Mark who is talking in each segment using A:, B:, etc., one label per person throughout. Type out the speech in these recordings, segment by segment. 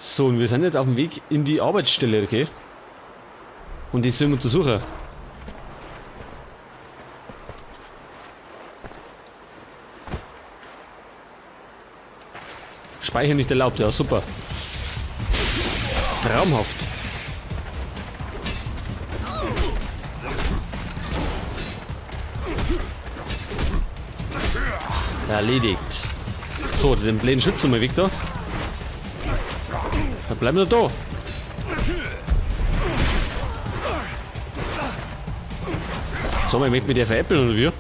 A: So, und wir sind jetzt auf dem Weg in die Arbeitsstelle, okay? Und die sollen wir untersuchen. Speichern nicht erlaubt, ja, super. Traumhaft. Erledigt. So, den blöden Schützen mal weg da. Dann bleiben wir da. So, man möchte mit der veräppeln oder wie?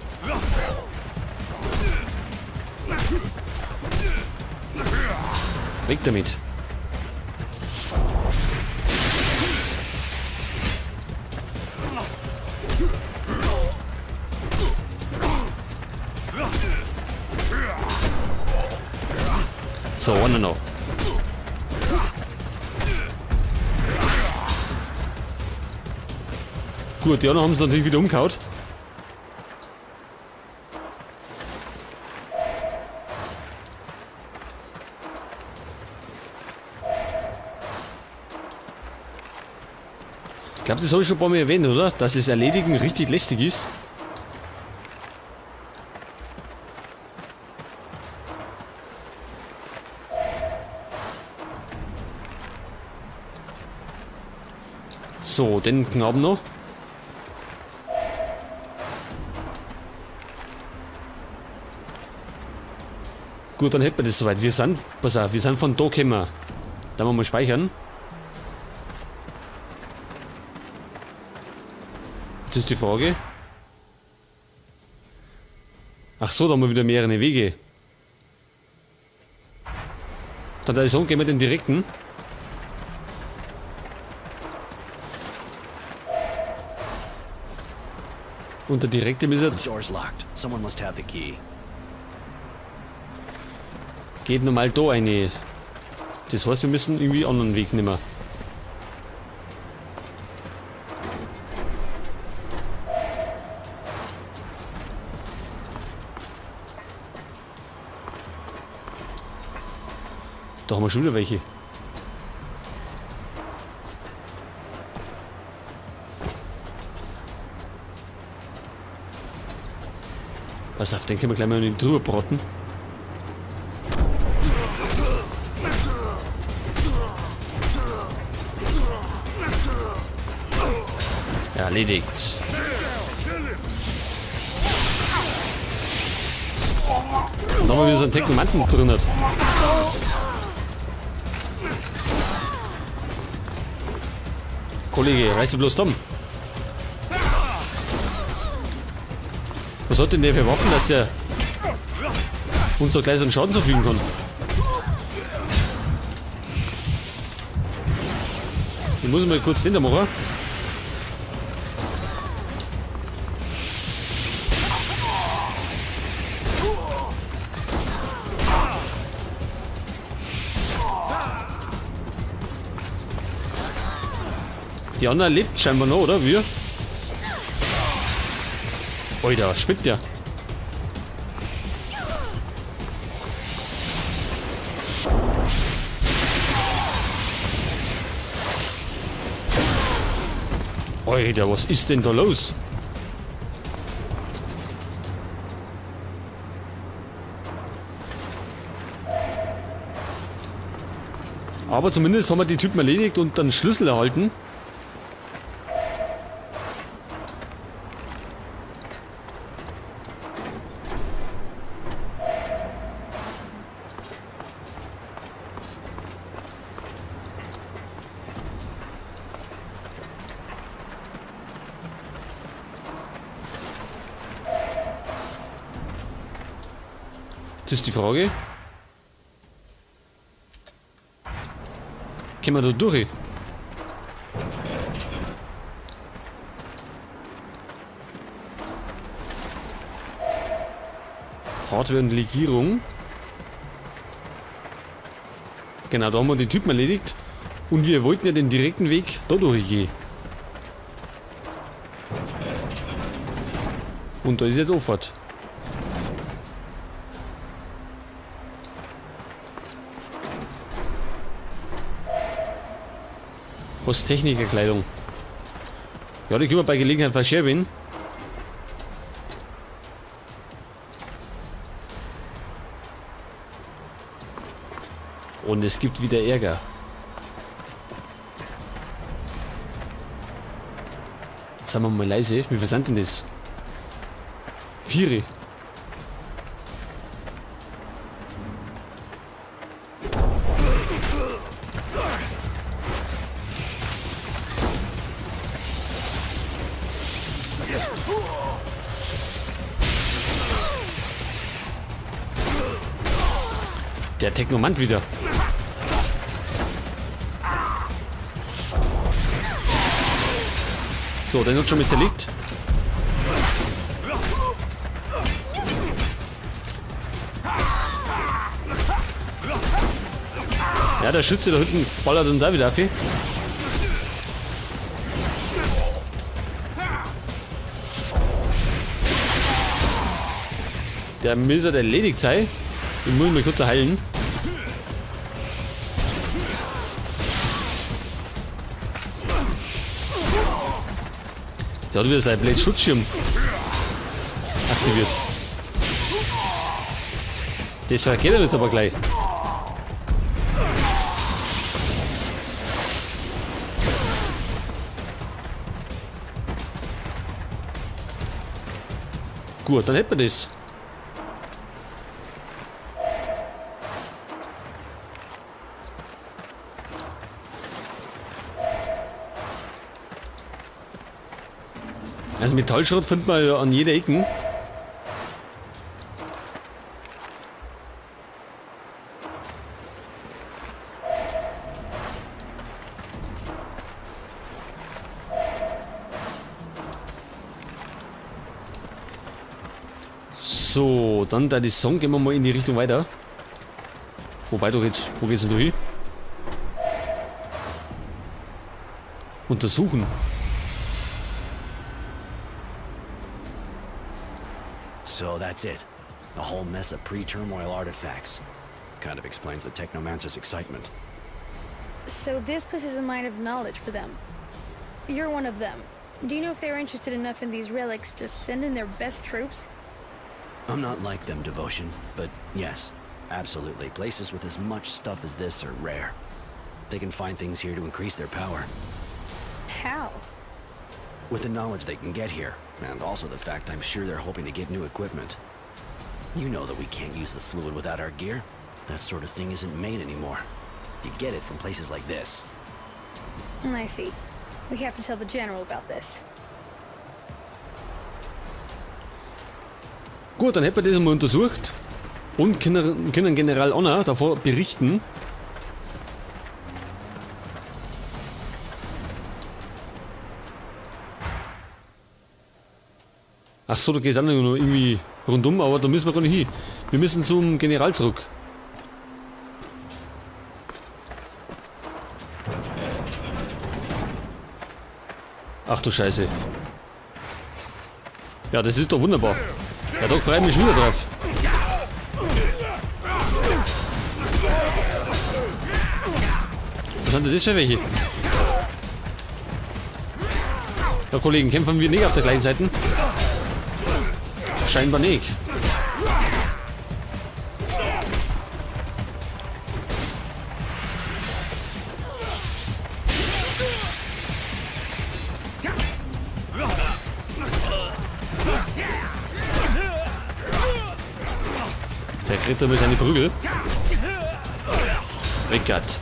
A: Weg damit. So, einer noch. Gut, die anderen haben es natürlich wieder umgehauen. Ich glaube, das habe ich schon ein paar Mal erwähnt, oder? Dass das Erledigen richtig lästig ist. So, den Knaben noch. Gut, dann hätten wir das soweit. Wir sind, pass auf, wir sind von da gekommen. Da wollen wir mal speichern. Jetzt ist die Frage. Ach so, da haben wir wieder mehrere Wege. Dann würde ich sagen, gehen wir den direkten. Und der direkte ist jetzt. Geht normal da rein. Das heißt, wir müssen irgendwie einen anderen Weg nehmen. Da haben wir schon wieder welche. Pass auf, den können wir gleich mal drüber braten. Erledigt. Und dann haben wir wieder so einen Technomanten drin hat. Kollege, reißt du bloß dumm? Was hat denn der für Waffen, dass der uns doch gleich so einen Schaden zufügen kann? Ich muss mal kurz den da machen. Die andere lebt scheinbar noch, oder? Wir? Alter, spinnt der. Alter, was ist denn da los? Aber zumindest haben wir die Typen erledigt und dann Schlüssel erhalten. Das ist die Frage. Können wir da durch? Hardware und Legierung. Genau, da haben wir den Typen erledigt. Und wir wollten ja den direkten Weg da durchgehen. Und da ist jetzt Auffahrt. Was Technikerkleidung? Ja, die können wir bei Gelegenheit verschärfen. Und es gibt wieder Ärger. Sagen wir mal leise, wie viel sind denn das? 4. Der Technomant wieder. So, der wird schon mit zerlegt. Ja, der Schütze da hinten ballert uns auch wieder auf. Der Milser, der erledigt sei. Den muss ich mal kurz heilen. Der hat wieder seinen blöden Schutzschirm aktiviert. Das vergeht er jetzt aber gleich. Gut, dann hätten wir das. Also Metallschrott findet man ja an jeder Ecke. So, dann da die Song, gehen wir mal in die Richtung weiter. Wobei doch jetzt, wo geht's denn du hin? Untersuchen.
B: So that's it. A whole mess of pre-turmoil artifacts. Kind of explains the Technomancer's excitement.
C: So this place is a mine of knowledge for them. You're one of them. Do you know if they're interested enough in these relics to send in their best troops?
B: I'm not like them, Devotion, but yes, absolutely. Places with as much stuff as this are rare. They can find things here to increase their power.
C: How?
B: With the knowledge they can get here, and also the fact I'm sure they're hoping to get new equipment. You know that we can't use the fluid without our gear. That sort of thing isn't made anymore. You get it from places like this.
C: I see. We have to tell the General about this.
A: Gut, dann hätten wir das mal untersucht und können General Honor davor berichten. Ach so, da geht es auch noch irgendwie rundum, aber da müssen wir gar nicht hin. Wir müssen zum General zurück. Ach du Scheiße. Ja, das ist doch wunderbar. Ja, da freue ich mich wieder drauf. Was sind denn das für welche? Ja, Kollegen, kämpfen wir nicht auf der gleichen Seite? Scheinbar nicht. Der kriegt damit seine Prügel. Weggert.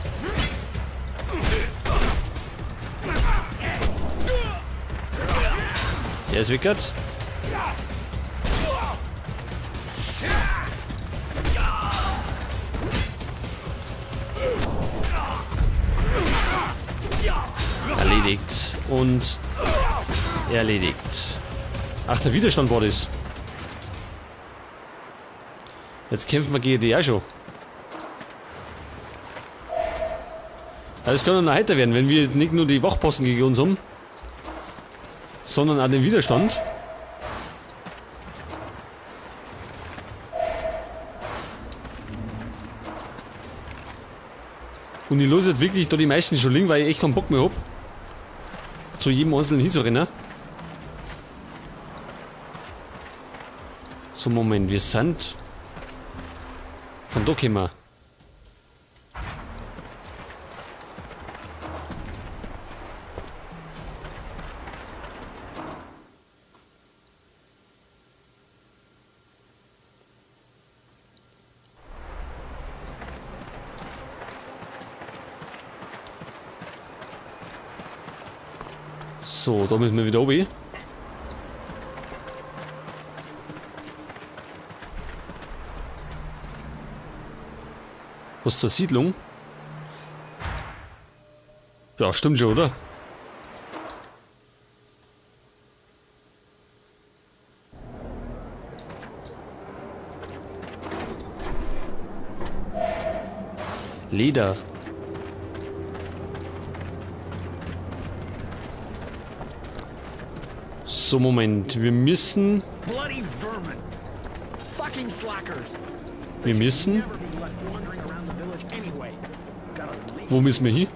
A: Der ist weggert. Erledigt. Und erledigt. Ach, der Widerstand war das. Jetzt kämpfen wir gegen die auch schon. Das kann dann noch heiter werden, wenn wir nicht nur die Wachposten gegen uns haben, sondern auch den Widerstand. Und ich los jetzt wirklich da die meisten schon liegen, weil ich echt keinen Bock mehr hab. zu jedem Einzelnen hinzurennen. So, Moment, wir sind von da kommen wir. So, da müssen wir wieder oben. Was zur Siedlung? Ja, stimmt schon, oder? Leder. So, Moment. Wir müssen...
D: Bloody vermin. Fucking slackers.
A: Wir müssen...
D: Never be left wandering around the village anyway. Got a leash.
A: Wo müssen wir hin?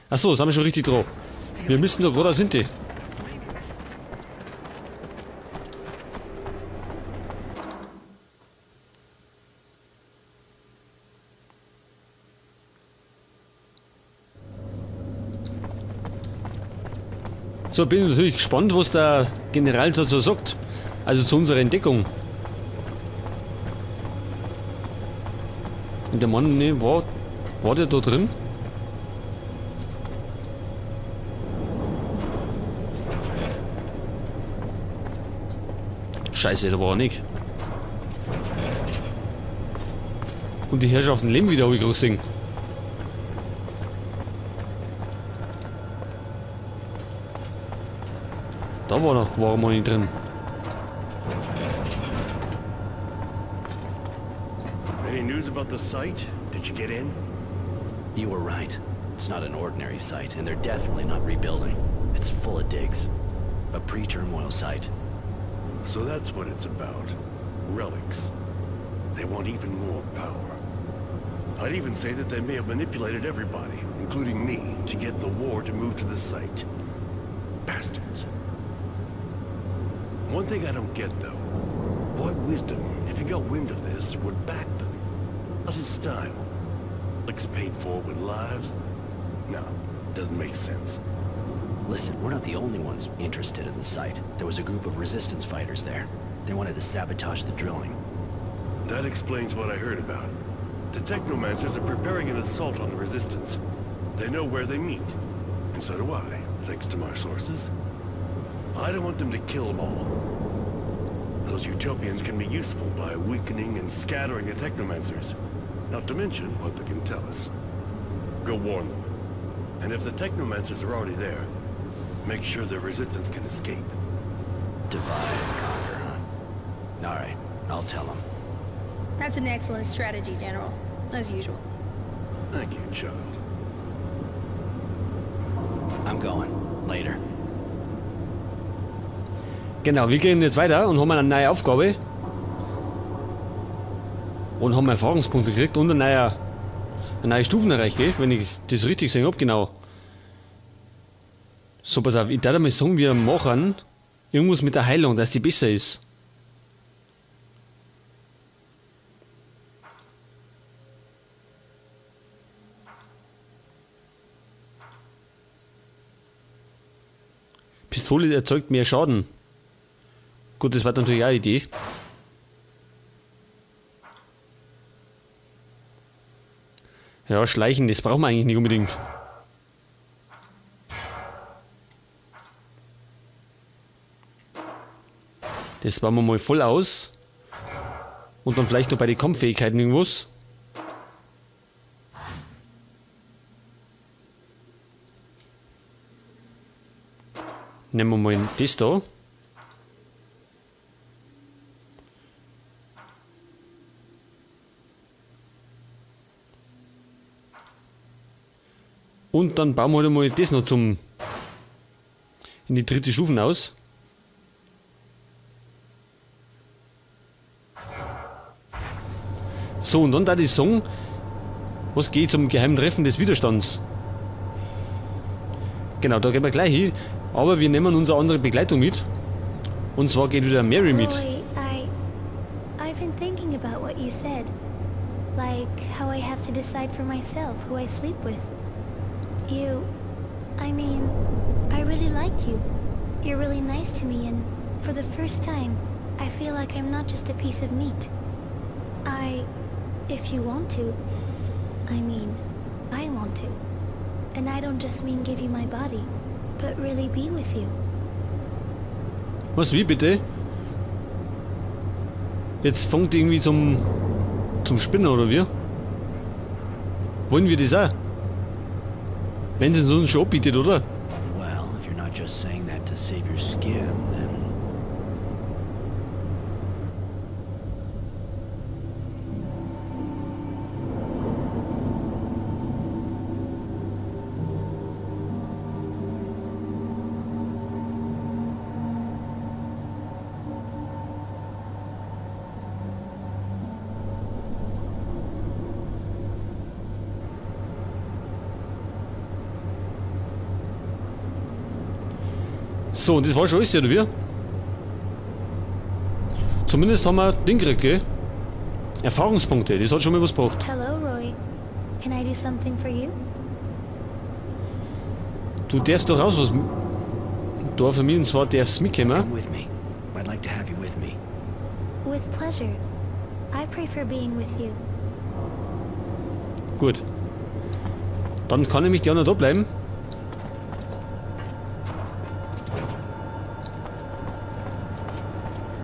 A: Achso, das haben wir schon richtig drauf. Wir müssen da gerade sind die. So, bin natürlich gespannt, was der General dazu sagt. Also zu unserer Entdeckung. Und der Mann, ne, war der da drin? Scheiße, da war er nicht. Und die Herrschaften leben wieder, habe ich gerade gesehen. Da war er mal nicht drin.
D: Any news about the site? Did you get in?
B: You were right. It's not an ordinary site, and they're definitely not rebuilding. It's full of digs. A pre-turmoil site.
D: So that's what it's about. Relics. They want even more power. I'd even say that they may have manipulated everybody, including me, to get the war to move to the site. Bastards. One thing I don't get, though. What wisdom, if he got wind of this, would back them? Not his style. Looks paid for with lives? No, doesn't make sense.
B: Listen, we're not the only ones interested in the site. There was a group of resistance fighters there. They wanted to sabotage the drilling.
D: That explains what I heard about. The Technomancers are preparing an assault on the resistance. They know where they meet. And so do I, thanks to my sources. I don't want them to kill them all. Those Utopians can be useful by weakening and scattering the Technomancers. Not to mention what they can tell us. Go warn them. And if the Technomancers are already there, make sure their resistance can escape.
B: Divide and conquer, huh? All right, I'll tell them.
C: That's an excellent strategy, General. As usual.
D: Thank you, child.
B: I'm going. Later.
A: Genau, wir gehen jetzt weiter und haben eine neue Aufgabe. Und haben Erfahrungspunkte gekriegt und eine neue Stufen erreicht, gell? Wenn ich das richtig gesehen habe, genau. So, pass auf, ich darf mal sagen, wir machen irgendwas mit der Heilung, dass die besser ist. Pistole erzeugt mehr Schaden. Gut, das war natürlich auch eine Idee. Ja, Schleichen, das brauchen wir eigentlich nicht unbedingt. Das bauen wir mal voll aus. Und dann vielleicht noch bei den Kampffähigkeiten irgendwas. Nehmen wir mal das da. Und dann bauen wir halt mal das noch in die dritte Stufe aus. So, und dann da ich sagen, was geht zum geheimen Treffen des Widerstands. Genau, da gehen wir gleich hin. Aber wir nehmen unsere andere Begleitung mit. Und zwar geht wieder Mary mit.
C: Roy, I've been thinking about what you said. Like how I have to decide for myself who I sleep with. I mean, I really like you. You're really nice to me, and for the first time, I feel like I'm not just a piece of meat. If you want to, I want to. And I don't just mean give you my body, but really be with you.
A: Was, wie bitte? Jetzt fängt irgendwie zum Spinnen, oder wie? Wollen wir das auch? Wenn sie es uns schon anbietet, oder?
B: Well, if you're not just saying that to save your skin, then...
A: So, und das war schon alles, oder wie? Zumindest haben wir Ding gekriegt, gell? Erfahrungspunkte, das hat schon mal was gebracht.
C: Hello, Roy. Can I do something for you?
A: Du darfst doch raus was da für mich, und zwar darfst du mitkommen.
B: Come with me. I'd like to have you with me.
C: With pleasure. I prefer being with you.
A: Gut. Dann kann nämlich die anderen da bleiben.